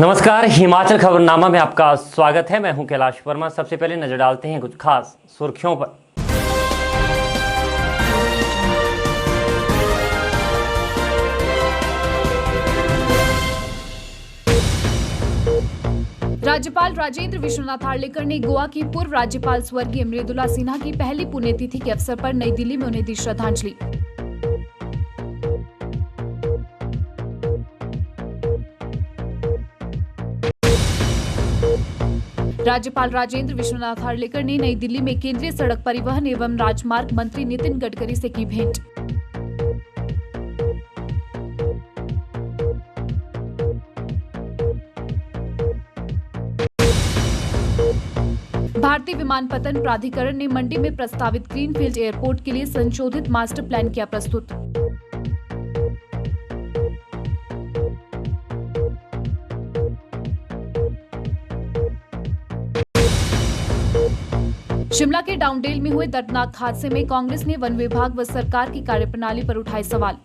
नमस्कार, हिमाचल खबरनामा में आपका स्वागत है। मैं हूं कैलाश वर्मा। सबसे पहले नजर डालते हैं कुछ खास सुर्खियों पर। राज्यपाल राजेंद्र विश्वनाथ आर्लेकर ने गोवा की पूर्व राज्यपाल स्वर्गीय मृदुला सिन्हा की पहली पुण्यतिथि के अवसर पर नई दिल्ली में उन्हें दी श्रद्धांजलि। राज्यपाल राजेंद्र विश्वनाथ आर्लेकर ने नई दिल्ली में केंद्रीय सड़क परिवहन एवं राजमार्ग मंत्री नितिन गडकरी से की भेंट। भारतीय विमानपत्तन प्राधिकरण ने मंडी में प्रस्तावित ग्रीनफील्ड एयरपोर्ट के लिए संशोधित मास्टर प्लान किया प्रस्तुत। शिमला के डाउनडेल में हुए दर्दनाक हादसे में कांग्रेस ने वन विभाग व सरकार की कार्यप्रणाली पर उठाए सवाल।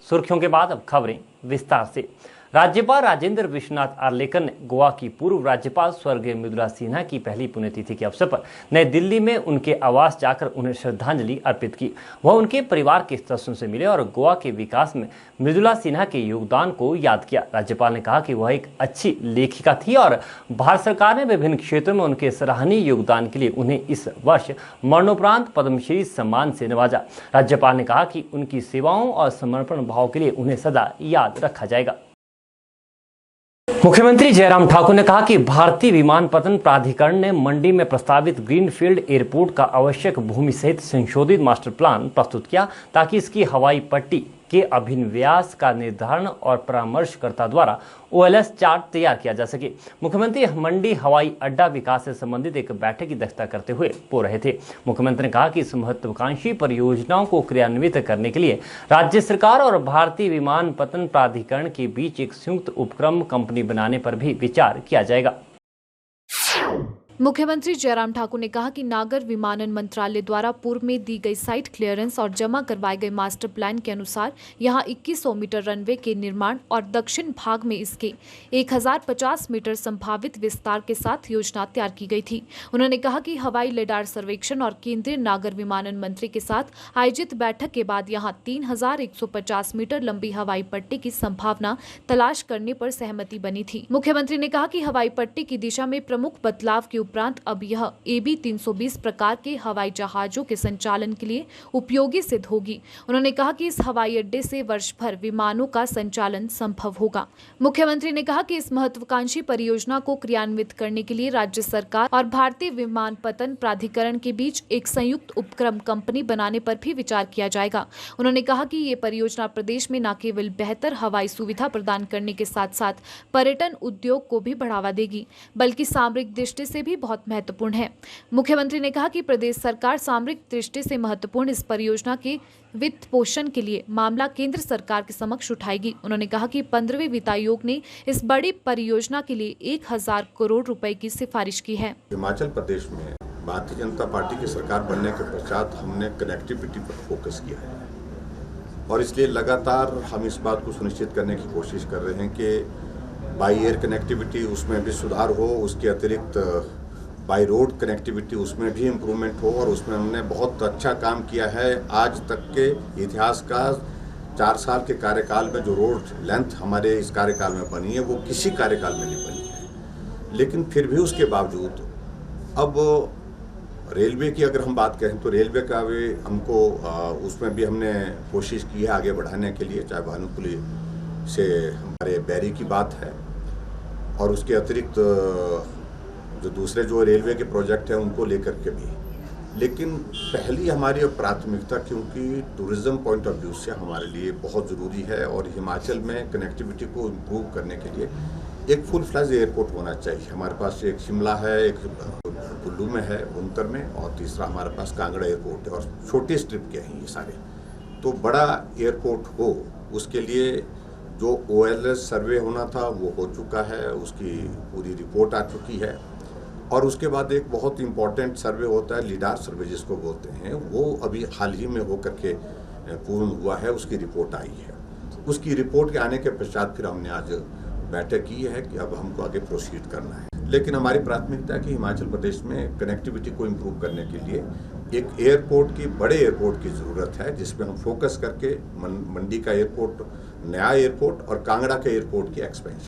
सुर्खियों के बाद अब खबरें विस्तार से। राज्यपाल राजेंद्र विश्वनाथ आर्लेकर ने गोवा की पूर्व राज्यपाल स्वर्गीय मृदुला सिन्हा की पहली पुण्यतिथि के अवसर पर नई दिल्ली में उनके आवास जाकर उन्हें श्रद्धांजलि अर्पित की। वह उनके परिवार के सदस्यों से मिले और गोवा के विकास में मृदुला सिन्हा के योगदान को याद किया। राज्यपाल ने कहा कि वह एक अच्छी लेखिका थी और भारत सरकार ने विभिन्न क्षेत्रों में उनके सराहनीय योगदान के लिए उन्हें इस वर्ष मरणोपरांत पद्मश्री सम्मान से नवाजा। राज्यपाल ने कहा कि उनकी सेवाओं और समर्पण भाव के लिए उन्हें सदा याद रखा जाएगा। मुख्यमंत्री जयराम ठाकुर ने कहा कि भारतीय विमानपत्तन प्राधिकरण ने मंडी में प्रस्तावित ग्रीनफील्ड एयरपोर्ट का आवश्यक भूमि सहित संशोधित मास्टर प्लान प्रस्तुत किया ताकि इसकी हवाई पट्टी के अभिविन्यास का निर्धारण और परामर्शकर्ता द्वारा OLS चार्ट तैयार किया जा सके। मुख्यमंत्री मंडी हवाई अड्डा विकास से संबंधित एक बैठक की अध्यक्षता करते हुए बोल रहे थे। मुख्यमंत्री ने कहा कि इस महत्वाकांक्षी परियोजनाओं को क्रियान्वित करने के लिए राज्य सरकार और भारतीय विमानपत्तन प्राधिकरण के बीच एक संयुक्त उपक्रम कंपनी बनाने पर भी विचार किया जाएगा। मुख्यमंत्री जयराम ठाकुर ने कहा कि नागर विमानन मंत्रालय द्वारा पूर्व में दी गई साइट क्लियरेंस और जमा करवाए गए मास्टर प्लान के अनुसार यहां 2100 मीटर रनवे के निर्माण और दक्षिण भाग में इसके 1050 मीटर संभावित विस्तार के साथ योजना तैयार की गई थी। उन्होंने कहा कि हवाई लेडार सर्वेक्षण और केंद्रीय नागर विमानन मंत्री के साथ आयोजित बैठक के बाद यहां 3150 मीटर लंबी हवाई पट्टी की संभावना तलाश करने पर सहमति बनी थी। मुख्यमंत्री ने कहा कि हवाई पट्टी की दिशा में प्रमुख बदलाव के उपरांत अब यह AB 320 प्रकार के हवाई जहाजों के संचालन के लिए उपयोगी सिद्ध होगी। उन्होंने कहा कि इस हवाई अड्डे से वर्ष भर विमानों का संचालन संभव होगा। मुख्यमंत्री ने कहा कि इस महत्वाकांक्षी परियोजना को क्रियान्वित करने के लिए राज्य सरकार और भारतीय विमानपत्तन प्राधिकरण के बीच एक संयुक्त उपक्रम कंपनी बनाने पर भी विचार किया जाएगा। उन्होंने कहा कि ये परियोजना प्रदेश में न केवल बेहतर हवाई सुविधा प्रदान करने के साथ साथ पर्यटन उद्योग को भी बढ़ावा देगी, बल्कि सामरिक दृष्टि से भी बहुत महत्वपूर्ण है। मुख्यमंत्री ने कहा कि प्रदेश सरकार सामरिक दृष्टि से महत्वपूर्ण इस परियोजना के वित्त पोषण के लिए मामला केंद्र सरकार के समक्ष उठाएगी। उन्होंने कहा कि 15वें वित्त आयोग ने इस बड़ी परियोजना के लिए 1000 करोड़ रुपए की सिफारिश की है। हिमाचल प्रदेश में भारतीय जनता पार्टी की सरकार बनने के पश्चात हमने कनेक्टिविटी पर फोकस किया है और इसलिए लगातार हम इस बात को सुनिश्चित करने की कोशिश कर रहे हैं कि बाई एयर कनेक्टिविटी उसमें भी सुधार हो, उसके अतिरिक्त बाई रोड कनेक्टिविटी उसमें भी इम्प्रूवमेंट हो और उसमें हमने बहुत अच्छा काम किया है। आज तक के इतिहास का 4 साल के कार्यकाल में जो रोड लेंथ हमारे इस कार्यकाल में बनी है वो किसी कार्यकाल में नहीं बनी है। लेकिन फिर भी उसके बावजूद अब रेलवे की अगर हम बात करें तो रेलवे का भी हमको उसमें भी हमने कोशिश की है आगे बढ़ाने के लिए, चाहे भानुकुली से हमारे बैरी की बात है और उसके अतिरिक्त जो दूसरे जो रेलवे के प्रोजेक्ट हैं उनको लेकर के भी। लेकिन पहली हमारी प्राथमिकता क्योंकि टूरिज्म पॉइंट ऑफ व्यू से हमारे लिए बहुत ज़रूरी है और हिमाचल में कनेक्टिविटी को इम्प्रूव करने के लिए एक फुल फ्लैज एयरपोर्ट होना चाहिए। हमारे पास एक शिमला है, एक कुल्लू में है, भुंतर में, और तीसरा हमारे पास कांगड़ा एयरपोर्ट है और छोटे स्ट्रिप के हैं ये सारे। तो बड़ा एयरपोर्ट हो उसके लिए जो OLS सर्वे होना था वो हो चुका है, उसकी पूरी रिपोर्ट आ चुकी है और उसके बाद एक बहुत इंपॉर्टेंट सर्वे होता है, लीडार सर्वे जिसको बोलते हैं, वो अभी हाल ही में हो करके पूर्ण हुआ है, उसकी रिपोर्ट आई है। उसकी रिपोर्ट के आने के पश्चात फिर हमने आज बैठक की है कि अब हमको आगे प्रोसीड करना है। लेकिन हमारी प्राथमिकता है कि हिमाचल प्रदेश में कनेक्टिविटी को इम्प्रूव करने के लिए एक एयरपोर्ट की, बड़े एयरपोर्ट की ज़रूरत है, जिसमें हम फोकस करके मंडी का एयरपोर्ट, नया एयरपोर्ट और कांगड़ा के एयरपोर्ट की एक्सपेंशन।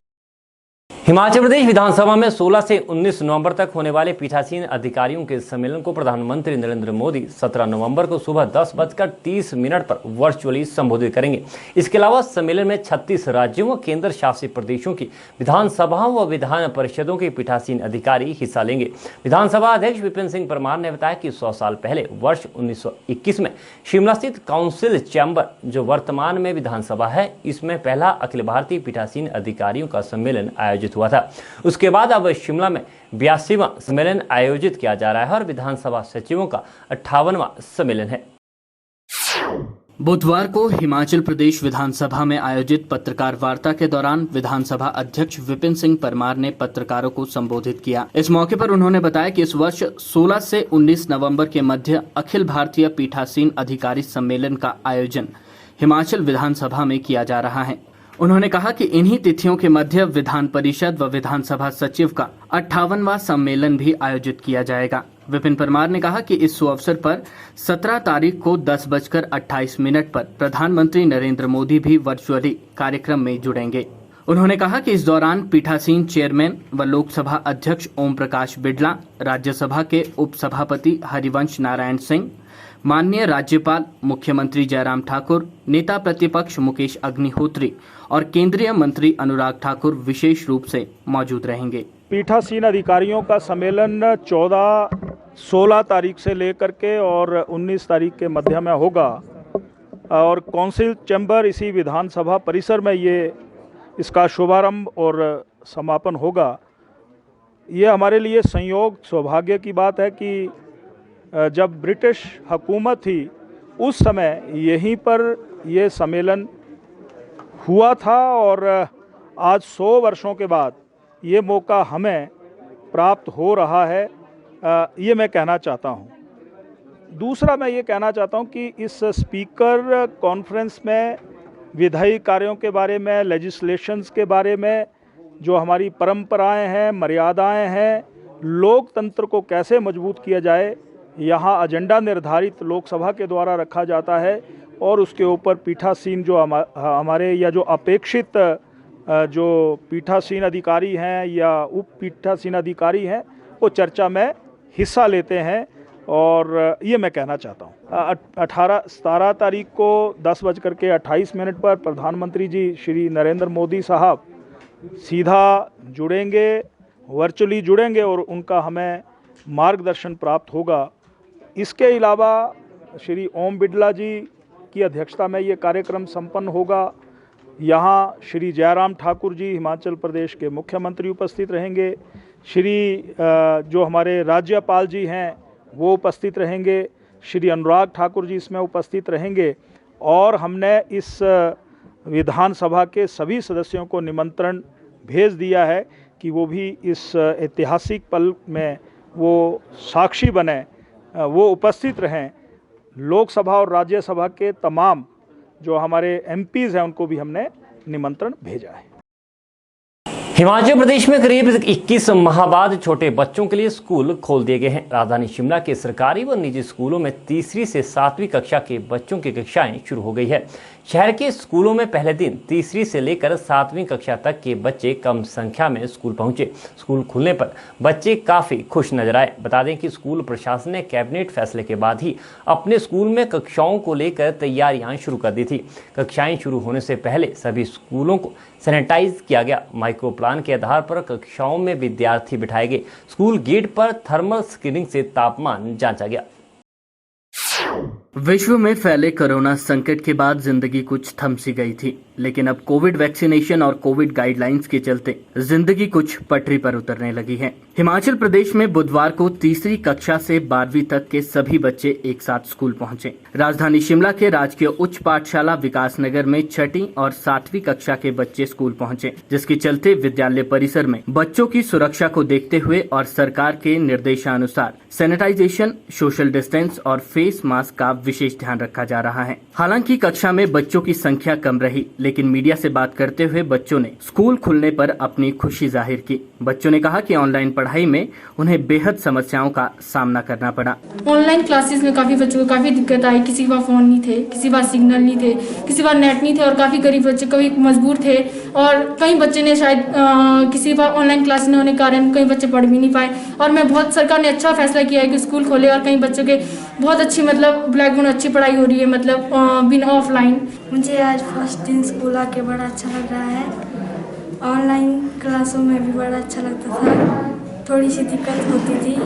हिमाचल प्रदेश विधानसभा में 16 से 19 नवंबर तक होने वाले पीठासीन अधिकारियों के सम्मेलन को प्रधानमंत्री नरेंद्र मोदी 17 नवंबर को सुबह 10:30 पर वर्चुअली संबोधित करेंगे। इसके अलावा सम्मेलन में 36 राज्यों व केंद्र शासित प्रदेशों की विधानसभाओं व विधान परिषदों के पीठासीन अधिकारी हिस्सा लेंगे। विधानसभा अध्यक्ष विपिन सिंह परमार ने बताया कि 100 साल पहले वर्ष 1921 में शिमला स्थित काउंसिल चैम्बर, जो वर्तमान में विधानसभा है, इसमें पहला अखिल भारतीय पीठासीन अधिकारियों का सम्मेलन आयोजित हुआ था। उसके बाद अब शिमला में 82वां सम्मेलन आयोजित किया जा रहा है और विधानसभा सचिवों का 58वां सम्मेलन है। बुधवार को हिमाचल प्रदेश विधानसभा में आयोजित पत्रकार वार्ता के दौरान विधानसभा अध्यक्ष विपिन सिंह परमार ने पत्रकारों को संबोधित किया। इस मौके पर उन्होंने बताया कि इस वर्ष 16 से 19 नवंबर के मध्य अखिल भारतीय पीठासीन अधिकारी सम्मेलन का आयोजन हिमाचल विधानसभा में किया जा रहा है। उन्होंने कहा कि इन्हीं तिथियों के मध्य विधान परिषद व विधानसभा सचिव का 58वां सम्मेलन भी आयोजित किया जाएगा। विपिन परमार ने कहा कि इस अवसर पर 17 तारीख को 10:28 पर प्रधानमंत्री नरेंद्र मोदी भी वर्चुअली कार्यक्रम में जुड़ेंगे। उन्होंने कहा कि इस दौरान पीठासीन चेयरमैन व लोकसभा अध्यक्ष ओम प्रकाश बिड़ला, राज्यसभा के उपसभापति हरिवंश नारायण सिंह, माननीय राज्यपाल, मुख्यमंत्री जयराम ठाकुर, नेता प्रतिपक्ष मुकेश अग्निहोत्री और केंद्रीय मंत्री अनुराग ठाकुर विशेष रूप से मौजूद रहेंगे। पीठासीन अधिकारियों का सम्मेलन 16 तारीख से लेकर के और 19 तारीख के मध्य में होगा और काउंसिल चैम्बर, इसी विधानसभा परिसर में ये इसका शुभारंभ और समापन होगा। ये हमारे लिए संयोग, सौभाग्य की बात है कि जब ब्रिटिश हुकूमत थी उस समय यहीं पर ये सम्मेलन हुआ था और आज 100 वर्षों के बाद ये मौका हमें प्राप्त हो रहा है, ये मैं कहना चाहता हूँ। दूसरा मैं ये कहना चाहता हूँ कि इस स्पीकर कॉन्फ्रेंस में विधायी कार्यों के बारे में, लेजिस्लेशंस के बारे में, जो हमारी परंपराएं हैं, मर्यादाएं हैं, लोकतंत्र को कैसे मजबूत किया जाए, यहाँ एजेंडा निर्धारित लोकसभा के द्वारा रखा जाता है और उसके ऊपर पीठासीन जो हमारे या जो अपेक्षित जो पीठासीन अधिकारी हैं या उप पीठासीन अधिकारी हैं वो चर्चा में हिस्सा लेते हैं और ये मैं कहना चाहता हूँ। 17 तारीख को 10:28 पर प्रधानमंत्री जी श्री नरेंद्र मोदी साहब सीधा जुड़ेंगे, वर्चुअली जुड़ेंगे और उनका हमें मार्गदर्शन प्राप्त होगा। इसके अलावा श्री ओम बिड़ला जी की अध्यक्षता में ये कार्यक्रम संपन्न होगा। यहाँ श्री जयराम ठाकुर जी, हिमाचल प्रदेश के मुख्यमंत्री, उपस्थित रहेंगे। श्री जो हमारे राज्यपाल जी हैं वो उपस्थित रहेंगे। श्री अनुराग ठाकुर जी इसमें उपस्थित रहेंगे और हमने इस विधानसभा के सभी सदस्यों को निमंत्रण भेज दिया है कि वो भी इस ऐतिहासिक पल में वो साक्षी बने, वो उपस्थित रहें। लोकसभा और राज्यसभा के तमाम जो हमारे एमपीज़ हैं उनको भी हमने निमंत्रण भेजा है। हिमाचल प्रदेश में करीब 21 माह बाद छोटे बच्चों के लिए स्कूल खोल दिए गए हैं। राजधानी शिमला के सरकारी व निजी स्कूलों में तीसरी से 7वीं कक्षा के बच्चों की कक्षाएं शुरू हो गई है। शहर के स्कूलों में पहले दिन तीसरी से लेकर 7वीं कक्षा तक के बच्चे कम संख्या में स्कूल पहुंचे। स्कूल खुलने पर बच्चे काफ़ी खुश नजर आए। बता दें कि स्कूल प्रशासन ने कैबिनेट फैसले के बाद ही अपने स्कूल में कक्षाओं को लेकर तैयारियां शुरू कर दी थी। कक्षाएं शुरू होने से पहले सभी स्कूलों को सैनिटाइज किया गया। माइक्रो प्लान के आधार पर कक्षाओं में विद्यार्थी बिठाए गए। स्कूल गेट पर थर्मल स्क्रीनिंग से तापमान जांचा गया। विश्व में फैले कोरोना संकट के बाद जिंदगी कुछ थम सी गई थी, लेकिन अब कोविड वैक्सीनेशन और कोविड गाइडलाइंस के चलते जिंदगी कुछ पटरी पर उतरने लगी है। हिमाचल प्रदेश में बुधवार को तीसरी कक्षा से 12वीं तक के सभी बच्चे एक साथ स्कूल पहुंचे। राजधानी शिमला के राजकीय उच्च पाठशाला विकास नगर में छठी और 7वीं कक्षा के बच्चे स्कूल पहुंचे, जिसके चलते विद्यालय परिसर में बच्चों की सुरक्षा को देखते हुए और सरकार के निर्देशानुसार सैनिटाइजेशन, सोशल डिस्टेंस और फेस मास्क का विशेष ध्यान रखा जा रहा है। हालांकि कक्षा में बच्चों की संख्या कम रही, लेकिन मीडिया से बात करते हुए बच्चों ने स्कूल खुलने पर अपनी खुशी जाहिर की। बच्चों ने कहा कि ऑनलाइन पढ़ाई में उन्हें बेहद समस्याओं का सामना करना पड़ा। ऑनलाइन क्लासेस में काफ़ी बच्चों को काफ़ी दिक्कत आई। किसी के पास फ़ोन नहीं थे, किसी के पास सिग्नल नहीं थे, किसी के पास नेट नहीं थे और काफ़ी गरीब बच्चे कभी मजबूर थे और कई बच्चे ने शायद किसी के पास ऑनलाइन क्लास न होने के कारण कई बच्चे पढ़ भी नहीं पाए। और मैं बहुत सरकार ने अच्छा फैसला किया है कि स्कूल खोले और कई बच्चों के बहुत अच्छी मतलब ब्लैक बोर्ड अच्छी पढ़ाई हो रही है, मतलब बिना ऑफलाइन। मुझे आज फर्स्ट दिन स्कूल आके बड़ा अच्छा लग रहा है। ऑनलाइन क्लासों में भी बड़ा अच्छा लगता था, थोड़ी सी दिक्कत होती थी।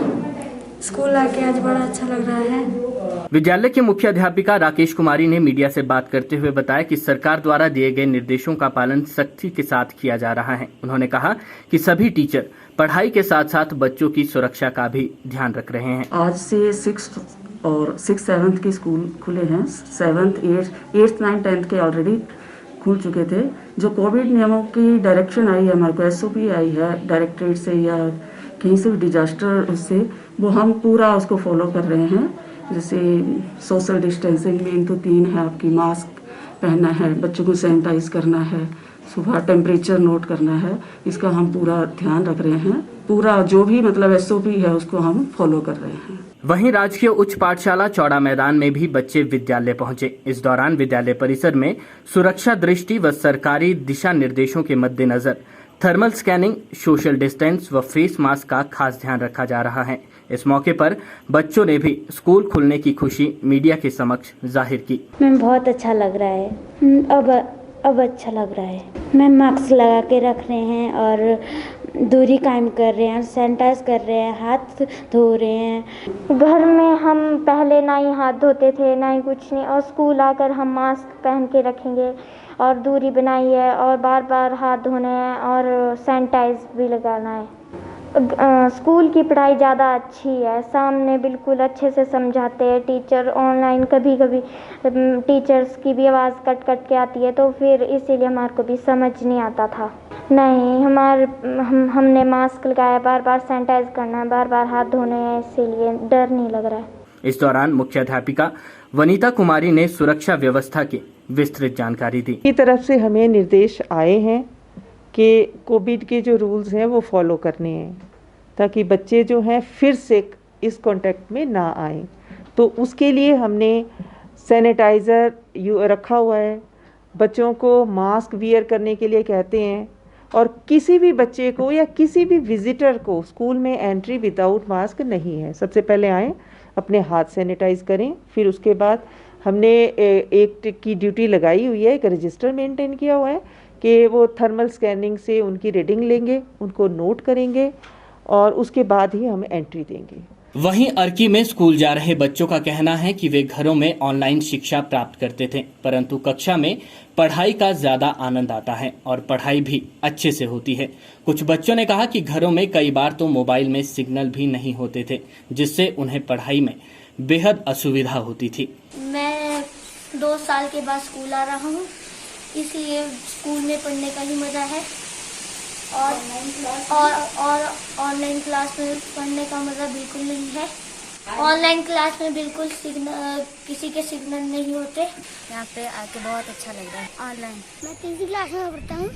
स्कूल आके आज बड़ा अच्छा लग रहा है। विद्यालय की मुख्य अध्यापिका राकेश कुमारी ने मीडिया से बात करते हुए बताया कि सरकार द्वारा दिए गए निर्देशों का पालन सख्ती के साथ किया जा रहा है। उन्होंने कहा कि सभी टीचर पढ़ाई के साथ साथ बच्चों की सुरक्षा का भी ध्यान रख रहे हैं। आज से 6th और 6th 7th के स्कूल खुले हैं। 7th 8th 9th 10th के ऑलरेडी खुल चुके थे। जो कोविड नियमों की डायरेक्शन आई है, हमारे को SOP आई है डायरेक्टरेट से या कहीं से भी डिजास्टर उससे, वो हम पूरा उसको फॉलो कर रहे हैं। जैसे सोशल डिस्टेंसिंग मेन तो 3 है, आपकी मास्क पहनना है, बच्चों को सैनिटाइज करना है, सुबह टेम्परेचर नोट करना है, इसका हम पूरा ध्यान रख रहे हैं। पूरा जो भी मतलब SOP है उसको हम फॉलो कर रहे हैं। वहीं राजकीय उच्च पाठशाला चौड़ा मैदान में भी बच्चे विद्यालय पहुंचे। इस दौरान विद्यालय परिसर में सुरक्षा दृष्टि व सरकारी दिशा निर्देशों के मद्देनजर थर्मल स्कैनिंग, सोशल डिस्टेंस व फेस मास्क का खास ध्यान रखा जा रहा है। इस मौके पर बच्चों ने भी स्कूल खुलने की खुशी मीडिया के समक्ष जाहिर की। मैम बहुत अच्छा लग रहा है, अब अच्छा लग रहा है। मैम मास्क लगा के रख रहे हैं और दूरी कायम कर रहे हैं, सैनिटाइज कर रहे हैं, हाथ धो रहे हैं। घर में हम पहले ना ही हाथ धोते थे ना ही कुछ नहीं, और स्कूल आकर हम मास्क पहन के रखेंगे और दूरी बनाई है और बार बार हाथ धोने हैं और सैनिटाइज भी लगाना है। स्कूल की पढ़ाई ज़्यादा अच्छी है, सामने बिल्कुल अच्छे से समझाते हैं टीचर। ऑनलाइन कभी कभी टीचर्स की भी आवाज़ कट कट के आती है, तो फिर इसीलिए हमारे को भी समझ नहीं आता था। नहीं, हमने मास्क लगाया, बार बार सैनिटाइज करना है, बार बार हाथ धोने हैं, इसीलिए डर नहीं लग रहा है। इस दौरान मुख्य अध्यापिका वनीता कुमारी ने सुरक्षा व्यवस्था की विस्तृत जानकारी दी। की तरफ से हमें निर्देश आए हैं कि कोविड के जो रूल्स हैं वो फॉलो करने हैं, ताकि बच्चे जो हैं फिर से इस कांटेक्ट में ना आए। तो उसके लिए हमने सैनिटाइज़र रखा हुआ है, बच्चों को मास्क वियर करने के लिए कहते हैं, और किसी भी बच्चे को या किसी भी विजिटर को स्कूल में एंट्री विदाउट मास्क नहीं है। सबसे पहले आएँ, अपने हाथ सैनिटाइज करें, फिर उसके बाद हमने एक की ड्यूटी लगाई हुई है, एक रजिस्टर मेंटेन किया हुआ है कि वो थर्मल स्कैनिंग से उनकी रीडिंग लेंगे, उनको नोट करेंगे और उसके बाद ही हम एंट्री देंगे। वहीं अर्की में स्कूल जा रहे बच्चों का कहना है कि वे घरों में ऑनलाइन शिक्षा प्राप्त करते थे, परंतु कक्षा में पढ़ाई का ज्यादा आनंद आता है और पढ़ाई भी अच्छे से होती है। कुछ बच्चों ने कहा कि घरों में कई बार तो मोबाइल में सिग्नल भी नहीं होते थे, जिससे उन्हें पढ़ाई में बेहद असुविधा होती थी। मैं 2 साल के बाद स्कूल आ रहा हूँ, इसलिए स्कूल में पढ़ने का ही मज़ा है और ऑनलाइन क्लास में पढ़ने का मज़ा बिल्कुल नहीं है। ऑनलाइन क्लास में बिल्कुल किसी के सिग्नल नहीं होते। यहाँ पे आके बहुत अच्छा लग रहा है। ऑनलाइन मैं 3री क्लास में पढ़ता हूँ,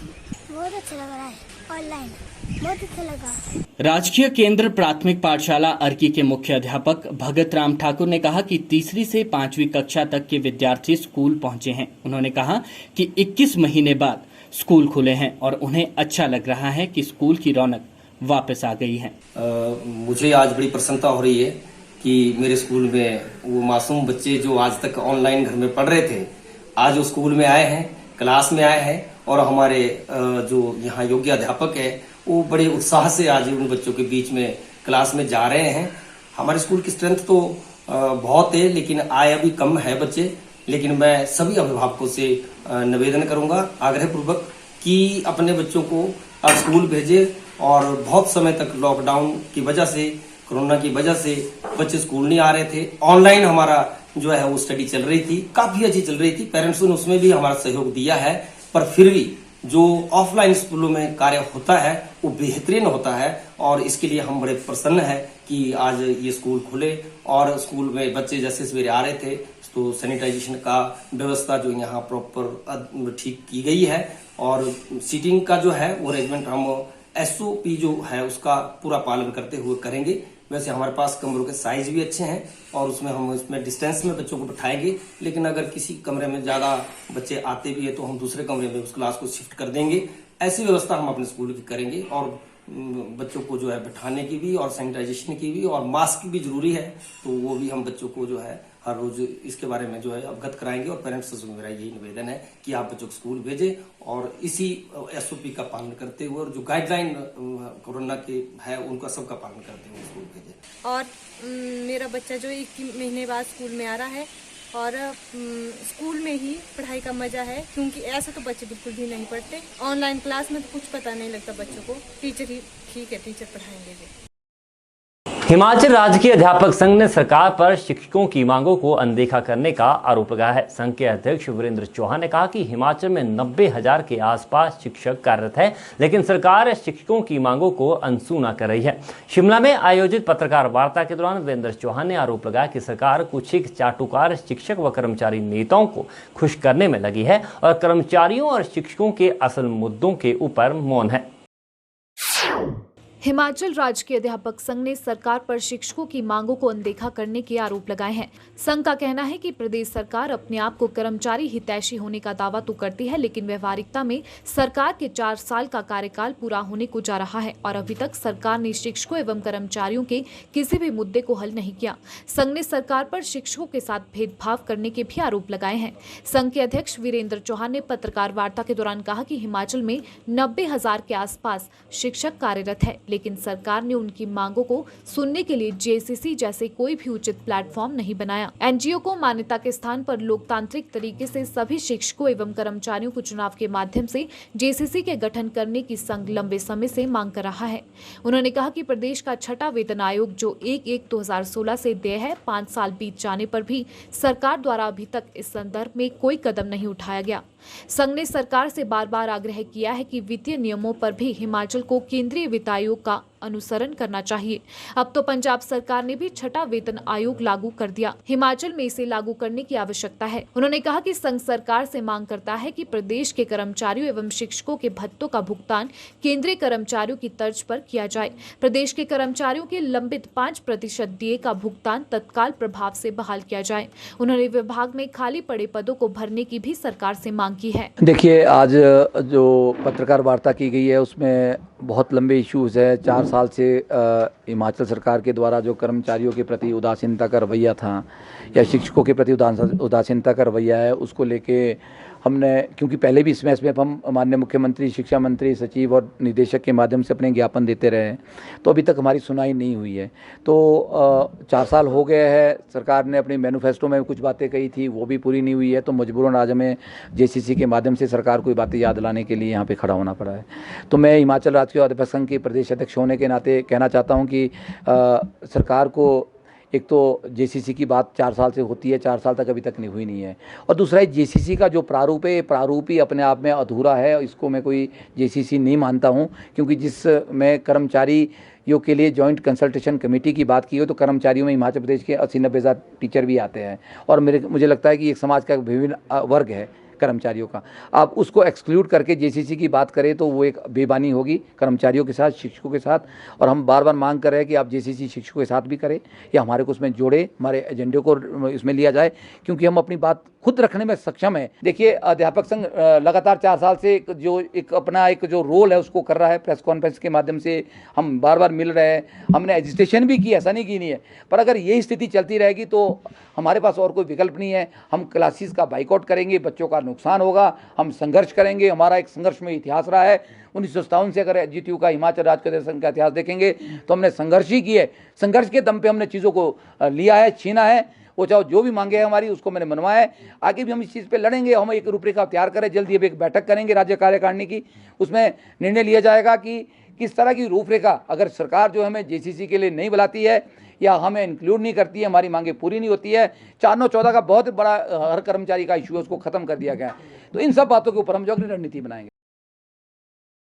बहुत अच्छा लग रहा है। ऑनलाइन बहुत अच्छा लगा। राजकीय केंद्र प्राथमिक पाठशाला अर्की के मुख्य अध्यापक भगत राम ठाकुर ने कहा कि 3री से 5वीं कक्षा तक के विद्यार्थी स्कूल पहुंचे हैं। उन्होंने कहा कि 21 महीने बाद स्कूल खुले हैं और उन्हें अच्छा लग रहा है कि स्कूल की रौनक वापस आ गई है। मुझे आज बड़ी प्रसन्नता हो रही है कि मेरे स्कूल में वो मासूम बच्चे जो आज तक ऑनलाइन घर में पढ़ रहे थे, आज वो स्कूल में आए हैं, क्लास में आए हैं, और हमारे जो यहाँ योग्य अध्यापक है वो बड़े उत्साह से आज उन बच्चों के बीच में क्लास में जा रहे हैं। हमारे स्कूल की स्ट्रेंथ तो बहुत है, लेकिन आय अभी कम है बच्चे। लेकिन मैं सभी अभिभावकों से निवेदन करूंगा आग्रहपूर्वक कि अपने बच्चों को स्कूल भेजे। और बहुत समय तक लॉकडाउन की वजह से, कोरोना की वजह से बच्चे स्कूल नहीं आ रहे थे। ऑनलाइन हमारा जो है वो स्टडी चल रही थी, काफी अच्छी चल रही थी। पेरेंट्स ने उसमें भी हमारा सहयोग दिया है, पर फिर भी जो ऑफलाइन स्कूलों में कार्य होता है वो बेहतरीन होता है। और इसके लिए हम बड़े प्रसन्न हैं कि आज ये स्कूल खुले और स्कूल में बच्चे जैसे सवेरे आ रहे थे तो सैनिटाइजेशन का व्यवस्था जो यहाँ प्रॉपर ठीक की गई है। और सीटिंग का जो है वो अरेंजमेंट हम SOP जो है उसका पूरा पालन करते हुए करेंगे। वैसे हमारे पास कमरों के साइज भी अच्छे हैं और उसमें डिस्टेंस में बच्चों को बिठाएंगे। लेकिन अगर किसी कमरे में ज़्यादा बच्चे आते भी है तो हम दूसरे कमरे में उस क्लास को शिफ्ट कर देंगे। ऐसी व्यवस्था हम अपने स्कूल की करेंगे। और बच्चों को जो है बिठाने की भी और सैनिटाइजेशन की भी और मास्क भी जरूरी है, तो वो भी हम बच्चों को जो है हर रोज इसके बारे में जो है अवगत कराएंगे। और पेरेंट्स से मेरा यही निवेदन है कि आप बच्चों को स्कूल भेजें और इसी SOP का पालन करते हुए और जो गाइडलाइन कोरोना के है उनका सबका पालन करते हुए स्कूल भेजें। और मेरा बच्चा जो 1 महीने बाद स्कूल में आ रहा है और स्कूल में ही पढ़ाई का मजा है, क्योंकि ऐसे तो बच्चे बिल्कुल भी नहीं पढ़ते। ऑनलाइन क्लास में तो कुछ पता नहीं लगता बच्चों को। टीचर ही ठीक है, टीचर पढ़ाएंगे। हिमाचल राजकीय अध्यापक संघ ने सरकार पर शिक्षकों की मांगों को अनदेखा करने का आरोप लगाया है। संघ के अध्यक्ष वीरेंद्र चौहान ने कहा कि हिमाचल में 90,000 के आसपास शिक्षक कार्यरत है, लेकिन सरकार शिक्षकों की मांगों को अनसुना कर रही है। शिमला में आयोजित पत्रकार वार्ता के दौरान वीरेंद्र चौहान ने आरोप लगाया कि सरकार कुछ एक चाटुकार शिक्षक व कर्मचारी नेताओं को खुश करने में लगी है और कर्मचारियों और शिक्षकों के असल मुद्दों के ऊपर मौन है। हिमाचल राजकीय अध्यापक संघ ने सरकार पर शिक्षकों की मांगों को अनदेखा करने के आरोप लगाए हैं। संघ का कहना है कि प्रदेश सरकार अपने आप को कर्मचारी हितैषी होने का दावा तो करती है, लेकिन व्यवहारिकता में सरकार के 4 साल का कार्यकाल पूरा होने को जा रहा है और अभी तक सरकार ने शिक्षकों एवं कर्मचारियों के किसी भी मुद्दे को हल नहीं किया। संघ ने सरकार पर शिक्षकों के साथ भेदभाव करने के भी आरोप लगाए हैं। संघ के अध्यक्ष वीरेंद्र चौहान ने पत्रकार वार्ता के दौरान कहा कि हिमाचल में 90,000 के आसपास शिक्षक कार्यरत है, लेकिन सरकार ने उनकी मांगों को सुनने के लिए JCC जैसे कोई भी उचित प्लेटफॉर्म नहीं बनाया। NGO को मान्यता के स्थान पर लोकतांत्रिक तरीके से सभी शिक्षकों एवं कर्मचारियों को चुनाव के माध्यम से JCC के गठन करने की संघ लंबे समय से मांग कर रहा है। उन्होंने कहा कि प्रदेश का 6वां वेतन आयोग जो 1/1/2016 से देय है, 5 साल बीत जाने पर भी सरकार द्वारा अभी तक इस संदर्भ में कोई कदम नहीं उठाया गया। संघ ने सरकार से बार बार आग्रह किया है कि वित्तीय नियमों पर भी हिमाचल को केंद्रीय वित्त आयोग का अनुसरण करना चाहिए। अब तो पंजाब सरकार ने भी 6वां वेतन आयोग लागू कर दिया, हिमाचल में इसे लागू करने की आवश्यकता है। उन्होंने कहा कि संघ सरकार से मांग करता है कि प्रदेश के कर्मचारियों एवं शिक्षकों के भत्तों का भुगतान केंद्रीय कर्मचारियों की तर्ज पर किया जाए। प्रदेश के कर्मचारियों के लंबित 5% DA का भुगतान तत्काल प्रभाव से बहाल किया जाए। उन्होंने विभाग में खाली पड़े पदों को भरने की भी सरकार से मांग की है। देखिए, आज जो पत्रकार वार्ता की गई है उसमें बहुत लंबे इश्यूज है। 4 साल से हिमाचल सरकार के द्वारा जो कर्मचारियों के प्रति उदासीनता का रवैया था या शिक्षकों के प्रति उदासीनता का रवैया है, उसको लेके हमने, क्योंकि पहले भी इसमें हम माननीय मुख्यमंत्री, शिक्षा मंत्री, सचिव और निदेशक के माध्यम से अपने ज्ञापन देते रहे हैं, तो अभी तक हमारी सुनाई नहीं हुई है। तो 4 साल हो गए हैं, सरकार ने अपनी मैनिफेस्टो में कुछ बातें कही थी, वो भी पूरी नहीं हुई है। तो मजबूरन आज हमें JCC के माध्यम से सरकार को बातें याद दिलाने के लिए यहाँ पे खड़ा होना पड़ा है। तो मैं हिमाचल राजकीय अध्यापक संघ के प्रदेश अध्यक्ष होने के नाते कहना चाहता हूँ कि सरकार को एक तो JCC की बात 4 साल से होती है, 4 साल तक अभी तक नहीं हुई नहीं है। और दूसरा है JCC का जो प्रारूप है, प्रारूप ही अपने आप में अधूरा है। इसको मैं कोई JCC नहीं मानता हूँ, क्योंकि जिसमें कर्मचारियों के लिए जॉइंट कंसल्टेशन कमेटी की बात की हो तो कर्मचारियों में हिमाचल प्रदेश के 80-90 हज़ार टीचर भी आते हैं और मुझे लगता है कि एक समाज का विभिन्न वर्ग है कर्मचारियों का। आप उसको एक्सक्लूड करके JCC की बात करें तो वो एक बेईमानी होगी कर्मचारियों के साथ, शिक्षकों के साथ। और हम बार बार मांग कर रहे हैं कि आप JCC शिक्षकों के साथ भी करें या हमारे को उसमें जोड़े, हमारे एजेंडे को इसमें लिया जाए, क्योंकि हम अपनी बात खुद रखने में सक्षम है। देखिए, अध्यापक संघ लगातार 4 साल से अपना जो रोल है उसको कर रहा है। प्रेस कॉन्फ्रेंस के माध्यम से हम बार बार मिल रहे हैं, हमने एजिटेशन भी की, ऐसा नहीं की नहीं है। पर अगर यही स्थिति चलती रहेगी तो हमारे पास और कोई विकल्प नहीं है। हम क्लासेस का बाइकआउट करेंगे, बच्चों का नुकसान होगा, हम संघर्ष करेंगे। हमारा एक संघर्ष में इतिहास रहा है। 1957 से अगर एचजीटीयू का, हिमाचल राज्य कांग्रेस संघ का इतिहास देखेंगे तो हमने संघर्ष ही किए। संघर्ष के दम पे हमने चीज़ों को लिया है, छीना है। वो चाहे जो भी मांगे है हमारी, उसको मैंने मनवाया है। आगे भी हम इस चीज़ पे लड़ेंगे। हम एक रूपरेखा तैयार करें, जल्दी अब एक बैठक करेंगे राज्य कार्यकारिणी की। उसमें निर्णय लिया जाएगा कि किस तरह की रूपरेखा, अगर सरकार जो हमें जेसीसी के लिए नहीं बुलाती है या हमें इंक्लूड नहीं करती है, हमारी मांगे पूरी नहीं होती है। 4/9/14 का बहुत बड़ा हर कर्मचारी का इशू है, उसको खत्म कर दिया गया है। तो इन सब बातों के ऊपर हम जो अग्नि रणनीति बनाएंगे।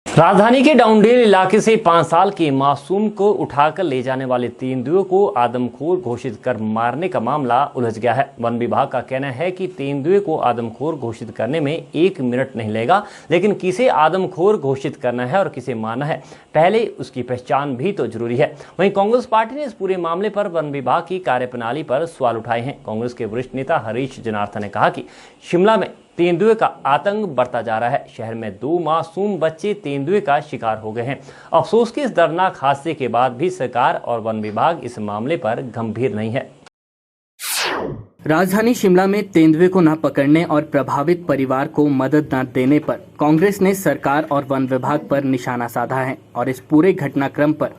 राजधानी के डाउनडेल इलाके से 5 साल के मासूम को उठाकर ले जाने वाले तेंदुए को आदमखोर घोषित कर मारने का मामला उलझ गया है। वन विभाग का कहना है कि तेंदुए को आदमखोर घोषित करने में 1 मिनट नहीं लगेगा, लेकिन किसे आदमखोर घोषित करना है और किसे मारना है, पहले उसकी पहचान भी तो जरूरी है। वहीं कांग्रेस पार्टी ने इस पूरे मामले पर वन विभाग की कार्यप्रणाली पर सवाल उठाए हैं। कांग्रेस के वरिष्ठ नेता हरीश जनार्दन ने कहा कि शिमला में तेंदुए का आतंक बढ़ता जा रहा है। शहर में 2 मासूम बच्चे तेंदुए का शिकार हो गए हैं। अफसोस कि इस दर्दनाक हादसे के बाद भी सरकार और वन विभाग इस मामले पर गंभीर नहीं है। राजधानी शिमला में तेंदुए को न पकड़ने और प्रभावित परिवार को मदद न देने पर कांग्रेस ने सरकार और वन विभाग पर निशाना साधा है और इस पूरे घटनाक्रम पर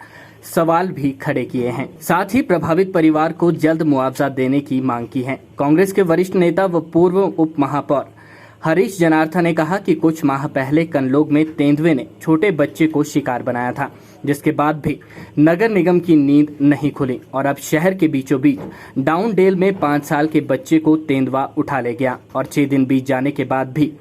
सवाल भी खड़े किए हैं। साथ ही प्रभावित परिवार को जल्द मुआवजा देने की मांग की है। कांग्रेस के वरिष्ठ नेता व पूर्व उप महापौर हरीश जनार्दन ने कहा कि कुछ माह पहले कनलोग में तेंदुए ने छोटे बच्चे को शिकार बनाया था, जिसके बाद भी नगर निगम की नींद नहीं खुली और अब शहर के बीचों बीच डाउनडेल में 5 साल के बच्चे को तेंदुआ उठा ले गया और 6 दिन बीत जाने के बाद भी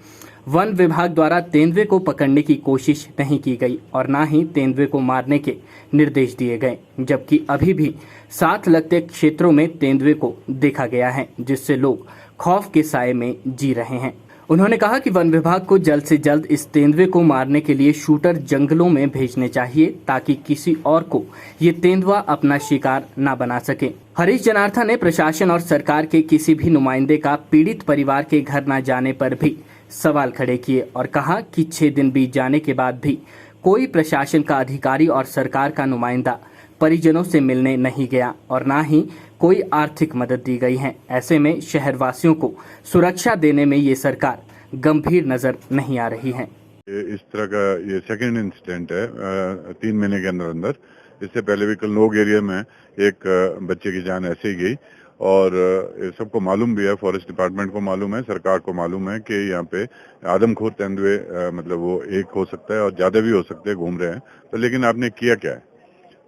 वन विभाग द्वारा तेंदुए को पकड़ने की कोशिश नहीं की गई और न ही तेंदुए को मारने के निर्देश दिए गए, जबकि अभी भी साथ लगते क्षेत्रों में तेंदुए को देखा गया है, जिससे लोग खौफ के साए में जी रहे हैं। उन्होंने कहा कि वन विभाग को जल्द से जल्द इस तेंदुए को मारने के लिए शूटर जंगलों में भेजने चाहिए ताकि किसी और को ये तेंदुआ अपना शिकार न बना सके। हरीश जनार्दन ने प्रशासन और सरकार के किसी भी नुमाइंदे का पीड़ित परिवार के घर न जाने पर भी सवाल खड़े किए और कहा कि 6 दिन बीत जाने के बाद भी कोई प्रशासन का अधिकारी और सरकार का नुमाइंदा परिजनों से मिलने नहीं गया और न ही कोई आर्थिक मदद दी गई है। ऐसे में शहरवासियों को सुरक्षा देने में ये सरकार गंभीर नजर नहीं आ रही है। इस तरह का ये सेकंड इंसिडेंट है 3 महीने के अंदर अंदर। इससे पहले भी कनलोग एरिया में एक बच्चे की जान ऐसे ही गई और सबको मालूम भी है, फॉरेस्ट डिपार्टमेंट को मालूम है, सरकार को मालूम है कि यहाँ पे आदमखोर तेंदुए मतलब वो एक हो सकता है और ज्यादा भी हो सकते हैं, घूम रहे हैं। तो लेकिन आपने किया क्या है?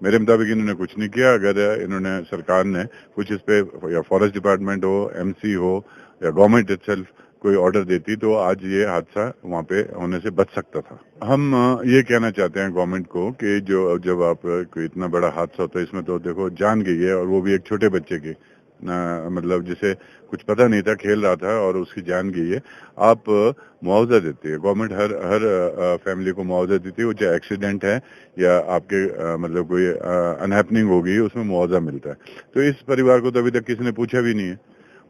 मेरे मुताबिक इन्होंने कुछ नहीं किया। अगर इन्होंने, सरकार ने कुछ इस पे, या फॉरेस्ट डिपार्टमेंट हो, एमसी हो या गवर्नमेंट इटसेल्फ कोई ऑर्डर देती तो आज ये हादसा वहाँ पे होने से बच सकता था। हम ये कहना चाहते हैं गवर्नमेंट को कि जब आप कोई इतना बड़ा हादसा होता है, इसमें तो देखो जान गई है और वो भी एक छोटे बच्चे की, मतलब जिसे कुछ पता नहीं था, खेल रहा था और उसकी जान गई है। आप मुआवजा देती है गवर्नमेंट, हर फैमिली को मुआवजा देती है, वो चाहे एक्सीडेंट है या आपके मतलब कोई अनहैपनिंग हो गई, उसमें मुआवजा मिलता है। तो इस परिवार को तो अभी तक किसी ने पूछा भी नहीं है।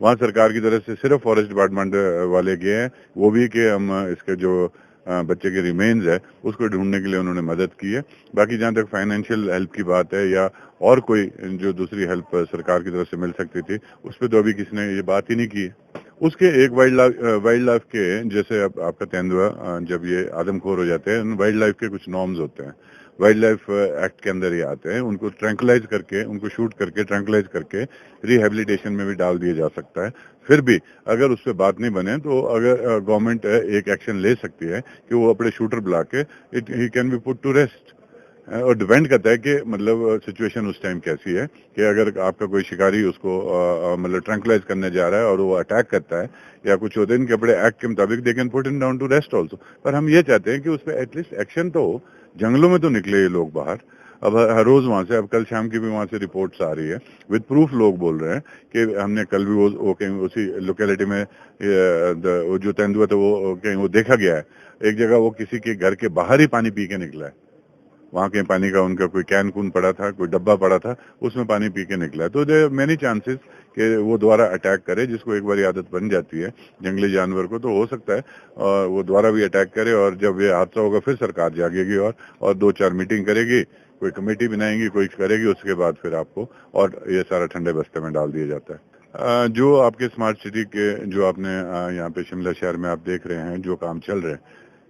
वहाँ सरकार की तरफ से सिर्फ फॉरेस्ट डिपार्टमेंट वाले गए हैं, वो भी कि हम इसके जो बच्चे के रिमेन्स है उसको ढूंढने के लिए उन्होंने मदद की है। बाकी जहाँ तक फाइनेंशियल हेल्प की बात है या और कोई जो दूसरी हेल्प सरकार की तरफ से मिल सकती थी, उस पर तो अभी किसी ने ये बात ही नहीं की है। उसके एक वाइल्ड लाइफ के, जैसे अब आपका तेंदुआ जब ये आदमखोर हो जाते हैं, वाइल्ड लाइफ के कुछ नॉर्म्स होते हैं, वाइल्ड लाइफ एक्ट के अंदर ये आते हैं। उनको ट्रैंकुलाइज करके, उनको शूट करके ट्रैंकुलाइज करके रिहेबिलिटेशन में भी डाल दिया जा सकता है। फिर भी अगर उस पर बात नहीं बने तो अगर गवर्नमेंट एक एक्शन ले सकती है कि वो अपने शूटर बुला के ही can be put to rest. और डिपेंड करता है कि मतलब सिचुएशन उस टाइम कैसी है, कि अगर आपका कोई शिकारी उसको मतलब ट्रैंकुलाइज करने जा रहा है और वो अटैक करता है या कुछ होते हैं, इनके अपने एक्ट के मुताबिक they can put in down to rest also. पर हम ये चाहते हैं कि उस पर एटलीस्ट एक्शन तो हो। जंगलों में तो निकले ये लोग बाहर, अब हर रोज वहां से, अब कल शाम की भी वहां से रिपोर्ट्स आ रही है, विद प्रूफ लोग बोल रहे हैं कि हमने कल भी वो कहीं उसी लोकेलिटी में जो तेंदुआ था वो कहीं वो देखा गया है। एक जगह वो किसी के घर के बाहर ही पानी पी के निकला है। वहाँ के पानी का उनका कोई कैन कून पड़ा था, कोई डब्बा पड़ा था, उसमें पानी पी के निकला। तो देयर मेनी चांसेस कि वो दोबारा अटैक करे, जिसको एक बार आदत बन जाती है जंगली जानवर को, तो हो सकता है और वो दोबारा भी अटैक करे, और जब ये हादसा होगा फिर सरकार जागेगी और 2-4 मीटिंग करेगी, कोई कमेटी बनाएंगी, कोई करेगी, उसके बाद फिर आपको और ये सारा ठंडे बस्ते में डाल दिया जाता है। जो आपके स्मार्ट सिटी के जो आपने यहाँ पे शिमला शहर में आप देख रहे हैं जो काम चल रहे हैं,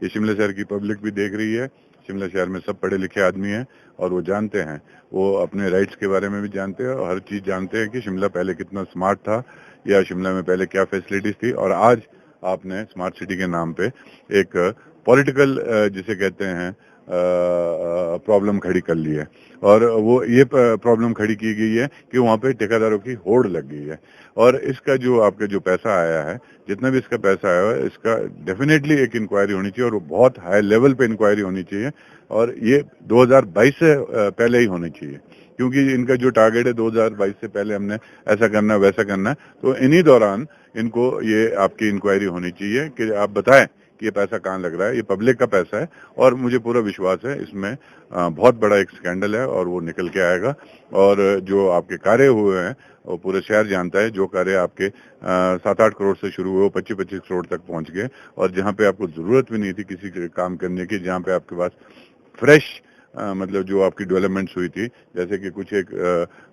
ये शिमला शहर की पब्लिक भी देख रही है। शिमला शहर में सब पढ़े लिखे आदमी हैं और वो जानते हैं, वो अपने राइट्स के बारे में भी जानते हैं और हर चीज़ जानते हैं कि शिमला पहले कितना स्मार्ट था या शिमला में पहले क्या फैसिलिटीज थी। और आज आपने स्मार्ट सिटी के नाम पे एक पॉलिटिकल जिसे कहते हैं प्रॉब्लम खड़ी कर ली है, और वो ये प्रॉब्लम खड़ी की गई है कि वहाँ पे ठेकेदारों की होड़ लग गई है। और इसका जो आपके जो पैसा आया है, जितना भी इसका पैसा आया है, इसका डेफिनेटली एक इंक्वायरी होनी चाहिए और वो बहुत हाई लेवल पे इंक्वायरी होनी चाहिए, और ये 2022 से पहले ही होनी चाहिए, क्योंकि इनका जो टारगेट है 2022 से पहले हमने ऐसा करना वैसा करना, तो इन्हीं दौरान इनको ये आपकी इंक्वायरी होनी चाहिए कि आप बताएं कि ये पैसा कहाँ लग रहा है। ये पब्लिक का पैसा है और मुझे पूरा विश्वास है इसमें बहुत बड़ा एक स्कैंडल है और वो निकल के आएगा। और जो आपके कार्य हुए हैं वो पूरे शहर जानता है, जो कार्य आपके 7-8 करोड़ से शुरू हुए वो 25-25 करोड़ तक पहुंच गए, और जहाँ पे आपको जरूरत भी नहीं थी किसी काम करने की, जहाँ पे आपके पास फ्रेश मतलब जो आपकी डेवलपमेंट्स हुई थी, जैसे कि कुछ एक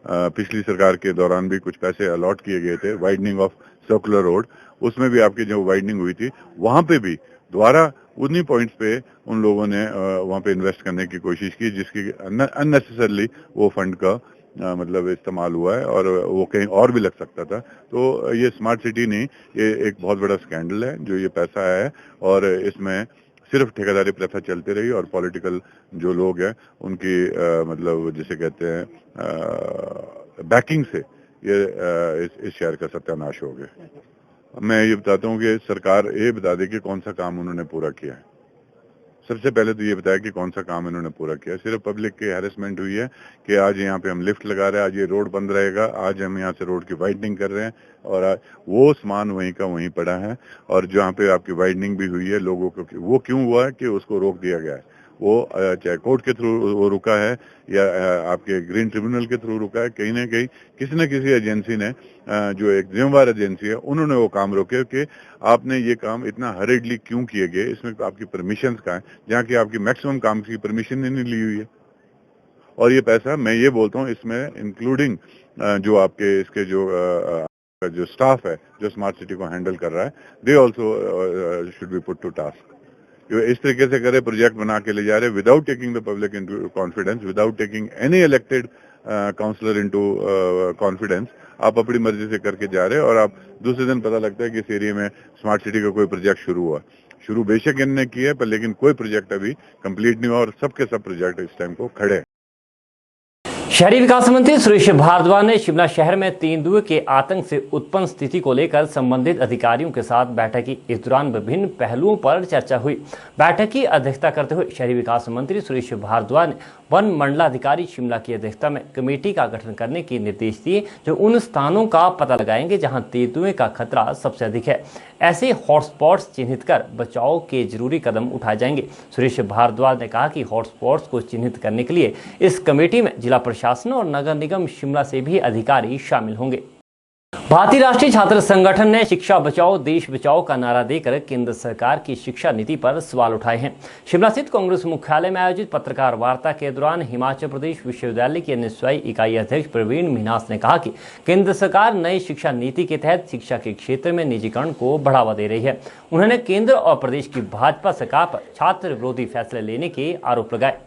पिछली सरकार के दौरान भी कुछ पैसे अलॉट किए गए थे, वाइडनिंग ऑफ सर्कुलर रोड, उसमें भी आपकी जो वाइडनिंग हुई थी वहाँ पे भी दोबारा उन्हीं पॉइंट्स पे उन लोगों ने वहाँ पे इन्वेस्ट करने की कोशिश की, जिसकी अननेसेसरली वो फंड का मतलब इस्तेमाल हुआ है और वो कहीं और भी लग सकता था। तो ये स्मार्ट सिटी नहीं, ये एक बहुत बड़ा स्कैंडल है जो ये पैसा आया है, और इसमें सिर्फ ठेकेदारी प्रथा चलती रही और पॉलिटिकल जो लोग हैं उनकी मतलब जिसे कहते हैं बैकिंग से ये इस शहर का सत्यानाश हो गया। मैं ये बताता हूँ कि सरकार ये बता दे कि कौन सा काम उन्होंने पूरा किया है। सबसे पहले तो ये बताया कि कौन सा काम इन्होंने पूरा किया। सिर्फ पब्लिक की हैरेसमेंट हुई है कि आज यहाँ पे हम लिफ्ट लगा रहे हैं, आज ये रोड बंद रहेगा, आज हम यहाँ से रोड की वाइडनिंग कर रहे हैं, और आज वो सामान वहीं का वहीं पड़ा है। और जहाँ पे आपकी वाइडनिंग भी हुई है, लोगों को वो क्यों हुआ है कि उसको रोक दिया गया है। वो चाहे कोर्ट के थ्रू वो रुका है या आपके ग्रीन ट्रिब्यूनल के थ्रू रुका है, कहीं ना कहीं किसी न किसी एजेंसी ने जो एक जिम्मेवार एजेंसी है उन्होंने वो काम रोके कि आपने ये काम इतना हरेडली क्यों किए गए, इसमें आपकी परमिशन कहाँ है, जहाँ की आपकी मैक्सिमम काम की परमिशन ही नहीं ली हुई है। और ये पैसा मैं ये बोलता हूँ इसमें इंक्लूडिंग जो आपके इसके जो स्टाफ है जो स्मार्ट सिटी को हैंडल कर रहा है, they also should be put to task. इस तरीके से करे प्रोजेक्ट बना के ले जा रहे without taking the public into confidence, without taking any elected councillor into confidence, आप अपनी मर्जी से करके जा रहे हैं। और आप दूसरे दिन पता लगता है कि इस एरिया में स्मार्ट सिटी का कोई प्रोजेक्ट शुरू हुआ, शुरू बेशक इनने किया है पर लेकिन कोई प्रोजेक्ट अभी कंप्लीट नहीं हुआ और सबके सब प्रोजेक्ट इस टाइम को खड़े हैं। शहरी विकास मंत्री सुरेश भारद्वाज ने शिमला शहर में तेंदुए के आतंक से उत्पन्न स्थिति को लेकर संबंधित अधिकारियों के साथ बैठक की। इस दौरान विभिन्न पहलुओं पर चर्चा हुई। बैठक की अध्यक्षता करते हुए शहरी विकास मंत्री सुरेश भारद्वाज ने वन मंडलाधिकारी शिमला की अध्यक्षता में कमेटी का गठन करने के निर्देश दिए, जो उन स्थानों का पता लगाएंगे जहां तेंदुए का खतरा सबसे अधिक है। ऐसे हॉटस्पॉट्स चिन्हित कर बचाव के जरूरी कदम उठाए जाएंगे। सुरेश भारद्वाज ने कहा कि हॉटस्पॉट्स को चिन्हित करने के लिए इस कमेटी में जिला प्रशासन और नगर निगम शिमला से भी अधिकारी शामिल होंगे। भारतीय राष्ट्रीय छात्र संगठन ने शिक्षा बचाओ देश बचाओ का नारा देकर केंद्र सरकार की शिक्षा नीति पर सवाल उठाए हैं। शिमला स्थित कांग्रेस मुख्यालय में आयोजित पत्रकार वार्ता के दौरान हिमाचल प्रदेश विश्वविद्यालय की NSY इकाई अध्यक्ष प्रवीण मिन्हास ने कहा कि केंद्र सरकार नई शिक्षा नीति के तहत शिक्षा के क्षेत्र में निजीकरण को बढ़ावा दे रही है। उन्होंने केंद्र और प्रदेश की भाजपा सरकार पर छात्र विरोधी फैसले लेने के आरोप लगाए।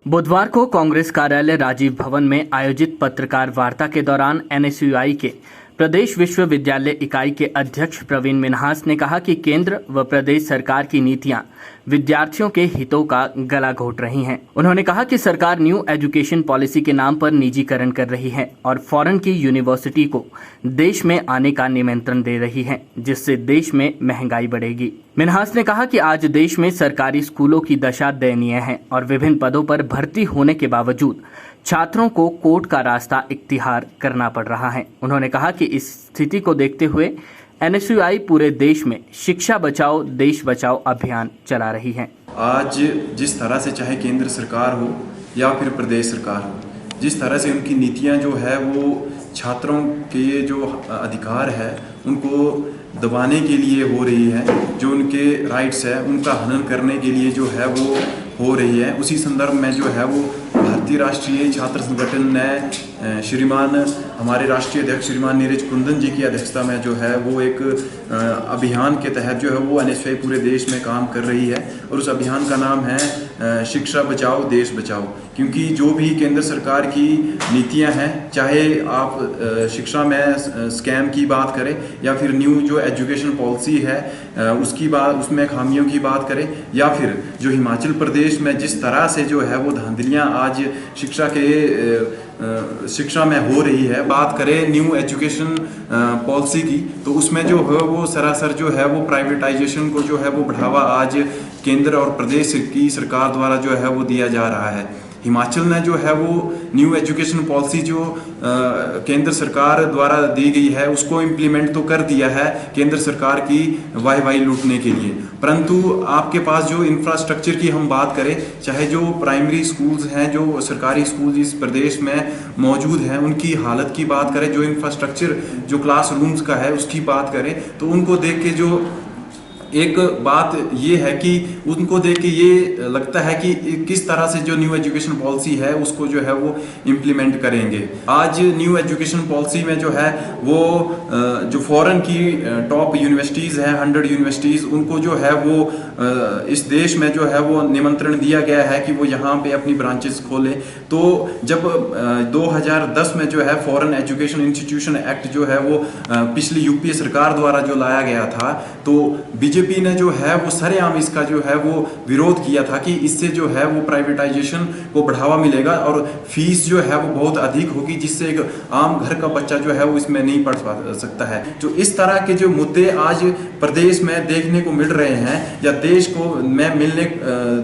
बुधवार को कांग्रेस कार्यालय राजीव भवन में आयोजित पत्रकार वार्ता के दौरान NSUI के प्रदेश विश्वविद्यालय इकाई के अध्यक्ष प्रवीण मिन्हास ने कहा कि केंद्र व प्रदेश सरकार की नीतियां विद्यार्थियों के हितों का गला घोट रही हैं। उन्होंने कहा कि सरकार न्यू एजुकेशन पॉलिसी के नाम पर निजीकरण कर रही है और फॉरेन की यूनिवर्सिटी को देश में आने का निमंत्रण दे रही है, जिससे देश में महंगाई बढ़ेगी। मिन्हास ने कहा कि आज देश में सरकारी स्कूलों की दशा दयनीय है और विभिन्न पदों पर भर्ती होने के बावजूद छात्रों को कोर्ट का रास्ता इख्तियार करना पड़ रहा है। उन्होंने कहा कि इस स्थिति को देखते हुए NSUI पूरे देश में शिक्षा बचाओ देश बचाओ अभियान चला रही है। आज जिस तरह से चाहे केंद्र सरकार हो या फिर प्रदेश सरकार हो, जिस तरह से उनकी नीतियां जो है वो छात्रों के जो अधिकार है उनको दबाने के लिए हो रही है, जो उनके राइट्स है उनका हनन करने के लिए जो है वो हो रही है, उसी संदर्भ में जो है वो भारतीय राष्ट्रीय छात्र संगठन ने श्रीमान हमारे राष्ट्रीय अध्यक्ष श्रीमान नीरज कुंदन जी की अध्यक्षता में जो है वो एक अभियान के तहत जो है वो NSUI पूरे देश में काम कर रही है और उस अभियान का नाम है शिक्षा बचाओ देश बचाओ। क्योंकि जो भी केंद्र सरकार की नीतियां हैं, चाहे आप शिक्षा में स्कैम की बात करें या फिर न्यू जो एजुकेशन पॉलिसी है उसकी बात, उसमें खामियों की बात करें, या फिर जो हिमाचल प्रदेश में जिस तरह से जो है वो धांधलियां आज शिक्षा में हो रही है, बात करें न्यू एजुकेशन पॉलिसी की, तो उसमें जो है वो सरासर जो है वो प्राइवेटाइजेशन को जो है वो बढ़ावा आज केंद्र और प्रदेश की सरकार द्वारा जो है वो दिया जा रहा है। हिमाचल ने जो है वो न्यू एजुकेशन पॉलिसी जो केंद्र सरकार द्वारा दी गई है उसको इम्प्लीमेंट तो कर दिया है केंद्र सरकार की वाहवाही लूटने के लिए, परंतु आपके पास जो इंफ्रास्ट्रक्चर की हम बात करें, चाहे जो प्राइमरी स्कूल्स हैं, जो सरकारी स्कूल इस प्रदेश में मौजूद हैं, उनकी हालत की बात करें, जो इंफ्रास्ट्रक्चर जो क्लासरूम्स का है उसकी बात करें, तो उनको देख के जो एक बात ये है कि उनको देख के ये लगता है कि किस तरह से जो न्यू एजुकेशन पॉलिसी है उसको जो है वो इम्प्लीमेंट करेंगे। आज न्यू एजुकेशन पॉलिसी में जो है वो जो फॉरेन की टॉप यूनिवर्सिटीज़ हैं 100 यूनिवर्सिटीज़, उनको जो है वो इस देश में जो है वो निमंत्रण दिया गया है कि वो यहाँ पे अपनी ब्रांचेस खोलें। तो जब 2010 में जो है फॉरेन एजुकेशन इंस्टीट्यूशन एक्ट जो है वो पिछली यूपीए सरकार द्वारा जो लाया गया था, तो बीजेपी ने जो है वो सरेआम इसका जो है वो विरोध किया था कि इससे जो है वो प्राइवेटाइजेशन को बढ़ावा मिलेगा और फीस जो है वो बहुत अधिक होगी, जिससे एक आम घर का बच्चा जो है वो इसमें नहीं पढ़ सकता है। जो इस तरह के जो मुद्दे आज प्रदेश में देखने को मिल रहे हैं या देश को में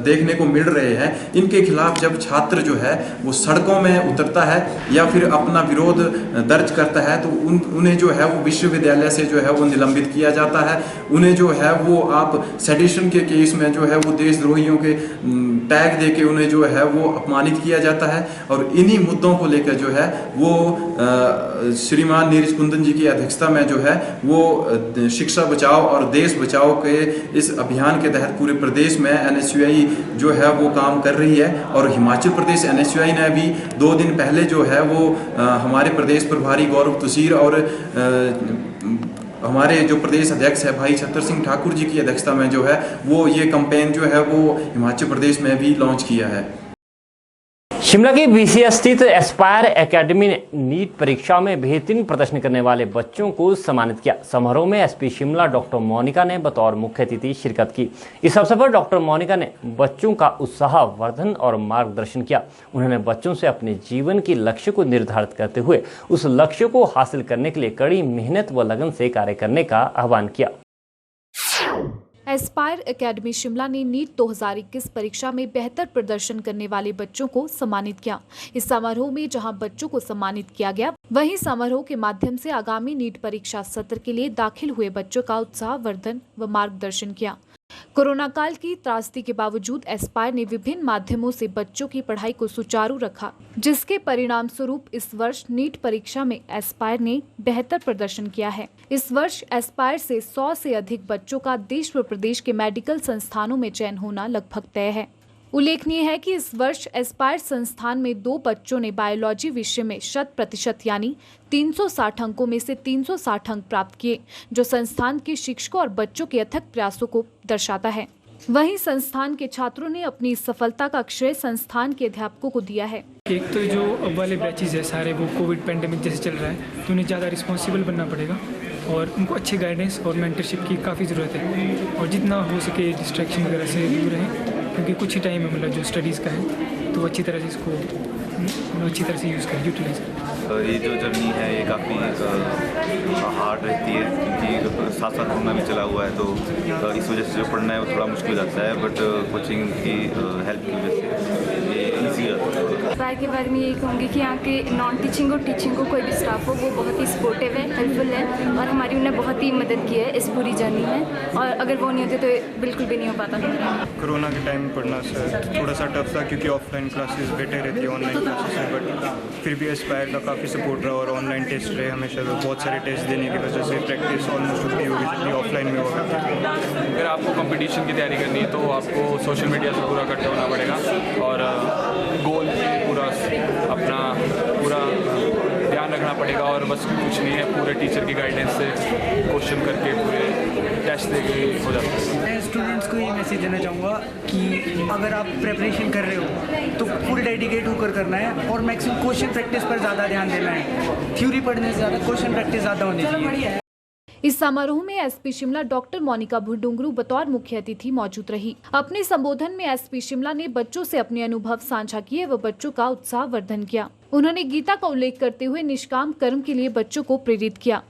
देखने को मिल रहे हैं, इनके खिलाफ जब छात्र जो है वो सड़कों में उतरता है या फिर अपना विरोध दर्ज करता है, तो उन्हें जो है वो विश्वविद्यालय से जो है वो निलंबित किया जाता है। उन्हें जो है वो आप सेडिशन के केस में जो है वो देशद्रोहियों के टैग देके उन्हें जो है वो अपमानित किया जाता है। और इन्हीं मुद्दों को लेकर जो है वो श्रीमान नीरज कुंदन जी की अध्यक्षता में जो है वो शिक्षा बचाओ और देश बचाओ के इस अभियान के तहत पूरे प्रदेश में NSUI जो है वो काम कर रही है। और हिमाचल प्रदेश NSUI ने भी 2 दिन पहले जो है वो हमारे प्रदेश प्रभारी गौरव तुसीर और हमारे जो प्रदेश अध्यक्ष है भाई छतर सिंह ठाकुर जी की अध्यक्षता में जो है वो ये कैंपेन जो है वो हिमाचल प्रदेश में भी लॉन्च किया है। शिमला की BCS स्थित एस्पायर एकेडमी ने नीट परीक्षा में बेहतरीन प्रदर्शन करने वाले बच्चों को सम्मानित किया। समारोह में SP शिमला डॉक्टर मोनिका ने बतौर मुख्य अतिथि शिरकत की। इस अवसर पर डॉक्टर मोनिका ने बच्चों का उत्साहवर्धन और मार्गदर्शन किया। उन्होंने बच्चों से अपने जीवन के लक्ष्य को निर्धारित करते हुए उस लक्ष्य को हासिल करने के लिए कड़ी मेहनत व लगन से कार्य करने का आह्वान किया। एस्पायर एकेडमी शिमला ने नीट 2021 परीक्षा में बेहतर प्रदर्शन करने वाले बच्चों को सम्मानित किया। इस समारोह में जहां बच्चों को सम्मानित किया गया, वहीं समारोह के माध्यम से आगामी नीट परीक्षा सत्र के लिए दाखिल हुए बच्चों का उत्साहवर्धन व मार्गदर्शन किया। कोरोना काल की त्रासदी के बावजूद एस्पायर ने विभिन्न माध्यमों से बच्चों की पढ़ाई को सुचारू रखा, जिसके परिणाम स्वरूप इस वर्ष नीट परीक्षा में एस्पायर ने बेहतर प्रदर्शन किया है। इस वर्ष एस्पायर से 100 से अधिक बच्चों का देश व प्रदेश के मेडिकल संस्थानों में चयन होना लगभग तय है। उल्लेखनीय है कि इस वर्ष एस्पायर संस्थान में 2 बच्चों ने बायोलॉजी विषय में 100% यानी 360 अंकों में से 360 अंक प्राप्त किए, जो संस्थान के शिक्षकों और बच्चों के अथक प्रयासों को दर्शाता है। वहीं संस्थान के छात्रों ने अपनी इस सफलता का श्रेय संस्थान के अध्यापकों को दिया है। एक तो जो अब वाले बैचेज है सारे वो कोविड पेंडेमिक जैसे चल रहा है, तो उन्हें ज़्यादा रिस्पॉन्सिबल बनना पड़ेगा और उनको अच्छे गाइडेंस और मेंटरशिप की काफ़ी ज़रूरत है। और जितना हो सके डिस्ट्रैक्शन वगैरह से दूर रहें, क्योंकि कुछ ही टाइम है मतलब जो स्टडीज़ का है, तो अच्छी तरह से इसको अच्छी तरह से यूज़ करें, यूटिलाइज करें। ये जो जर्नी है ये काफ़ी हार्ड रहती है, क्योंकि साथ साथ पढ़ना भी चला हुआ है, तो इस वजह से जो पढ़ना है वो थोड़ा मुश्किल हो जाता है, बट कोचिंग की हेल्प की वजह से ये ईजी रहता है। एस्पायर के बारे में यही कहूँगी कि यहाँ के नॉन टीचिंग और टीचिंग को कोई भी स्टाफ हो वो बहुत ही सपोर्टिव है, हेल्पफुल है और हमारी उन्हें बहुत ही मदद की है इस पूरी जर्नी में, और अगर वो नहीं होते तो बिल्कुल भी नहीं हो पाता। कोरोना के टाइम पढ़ना थोड़ा सा टफ था क्योंकि ऑफलाइन क्लासेस बेटर रहती है ऑनलाइन क्लासेस से, बट फिर भी एस्पायर का काफ़ी सपोर्ट रहा और ऑनलाइन टेस्ट रहे हमेशा, बहुत सारे टेस्ट देने की वजह से प्रैक्टिस ऑलमोस्ट उतनी होगी जितनी ऑफलाइन में हुआ करती थी। अगर आपको कंपटीशन की तैयारी करनी है तो आपको सोशल मीडिया से पूरा करते होना पड़ेगा और गोल पे पूरा अपना पूरा ध्यान रखना पड़ेगा और बस कुछ नहीं है, पूरे टीचर की गाइडेंस से क्वेश्चन करके पूरे टेस्ट दे के हो जाता है। मैं स्टूडेंट्स को ये मैसेज देना चाहूँगा कि अगर आप प्रिपरेशन कर रहे हो तो फुल डेडिकेट होकर करना है और मैक्सिमम क्वेश्चन प्रैक्टिस पर ज़्यादा ध्यान देना है, थ्योरी पढ़ने से ज़्यादा क्वेश्चन प्रैक्टिस ज़्यादा होनी चाहिए। इस समारोह में एसपी शिमला डॉक्टर मोनिका भुडुंगरू बतौर मुख्य अतिथि मौजूद रही। अपने संबोधन में एसपी शिमला ने बच्चों से अपने अनुभव साझा किए व बच्चों का उत्साह वर्धन किया। उन्होंने गीता का उल्लेख करते हुए निष्काम कर्म के लिए बच्चों को प्रेरित किया।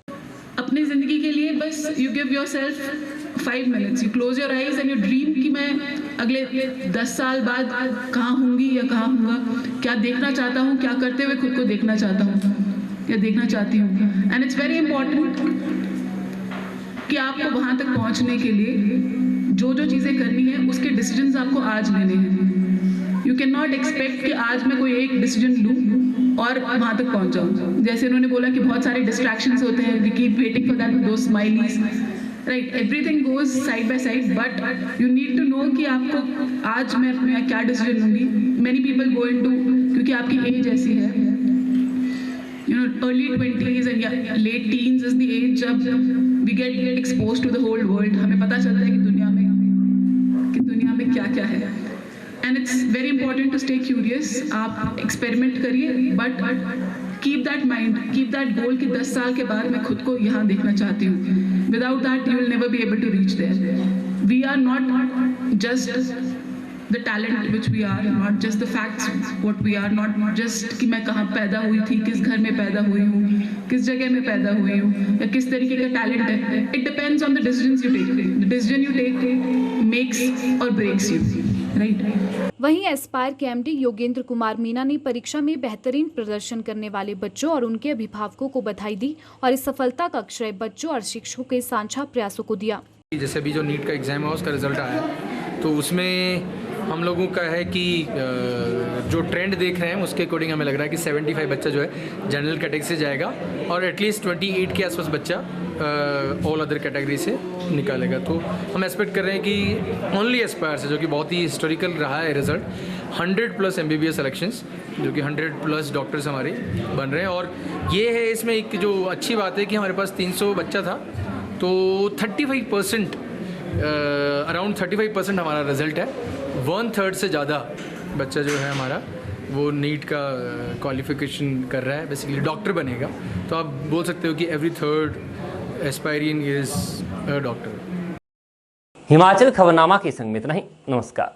अपनी जिंदगी के लिए बस you give yourself 5 minutes, you close your eyes and you dream कि मैं अगले 10 साल बाद कहाँ होंगी या कहाँ होगा, क्या देखना चाहता हूँ, क्या करते हुए खुद को देखना चाहता हूँ या देखना चाहती हूँ। एंड इट्स वेरी इंपॉर्टेंट कि आपको वहां तक पहुंचने के लिए जो जो चीजें करनी है उसके डिसीजंस आपको आज लेने हैं। यू कैन नॉट एक्सपेक्ट कि आज मैं कोई एक डिसीजन लूं और वहां तक पहुंच जाऊं। जैसे उन्होंने बोला कि बहुत सारे डिस्ट्रैक्शंस होते हैं, we keep waiting for that two smileys, right, everything goes side by side, but you need to know कि आपको आज मैं क्या डिसीजन लूंगी। मेनी पीपल गो इनटू, क्योंकि आपकी एज ऐसी है, you know, early 20s and late teens is the age जब we get exposed to the whole world, हमें पता चलता है कि दुनिया में क्या क्या है। And it's very important to stay curious, आप experiment करिए, but keep that mind, keep that goal कि 10 साल के बाद मैं खुद को यहाँ देखना चाहती हूँ। Without that you will never be able to reach there. We are not just the talent which we are, not just the facts what we are, not just कि मैं कहाँ पैदा हुई थी, किस घर में पैदा हुई हूँ, किस जगह में पैदा हुई हूँ या किस तरीके का टैलेंट है। It depends on the decisions you take. The decision you take makes or breaks you, right? वहीं एस्पायर के एमडी योगेंद्र कुमार मीना ने परीक्षा में बेहतरीन प्रदर्शन करने वाले बच्चों और उनके अभिभावकों को बधाई दी और इस सफलता का श्रेय बच्चों और शिक्षकों के साझा प्रयासों को दिया। जैसे अभी जो नीट का एग्जाम है उसका रिजल्ट आया है, तो उसमें हम लोगों का है कि जो ट्रेंड देख रहे हैं उसके अकॉर्डिंग हमें लग रहा है कि 75 बच्चा जो है जनरल कैटेगरी से जाएगा और एटलीस्ट 28 के आसपास बच्चा ऑल अदर कैटेगरी से निकालेगा। तो हम एक्सपेक्ट कर रहे हैं कि ओनली एस्पायर से, जो कि बहुत ही हिस्टोरिकल रहा है रिजल्ट, 100+ MBBS सिलेक्शंस, जो कि 100+ डॉक्टर्स हमारे बन रहे हैं। और ये है इसमें एक जो अच्छी बात है कि हमारे पास 300 बच्चा था, तो 35% अराउंड 35% हमारा रिजल्ट है। 1/3 से ज़्यादा बच्चा जो है हमारा वो नीट का क्वालिफिकेशन कर रहा है, बेसिकली डॉक्टर बनेगा। तो आप बोल सकते हो कि every third aspirant is a doctor. Himachal खबरनामा के संग में इतना ही। नमस्कार।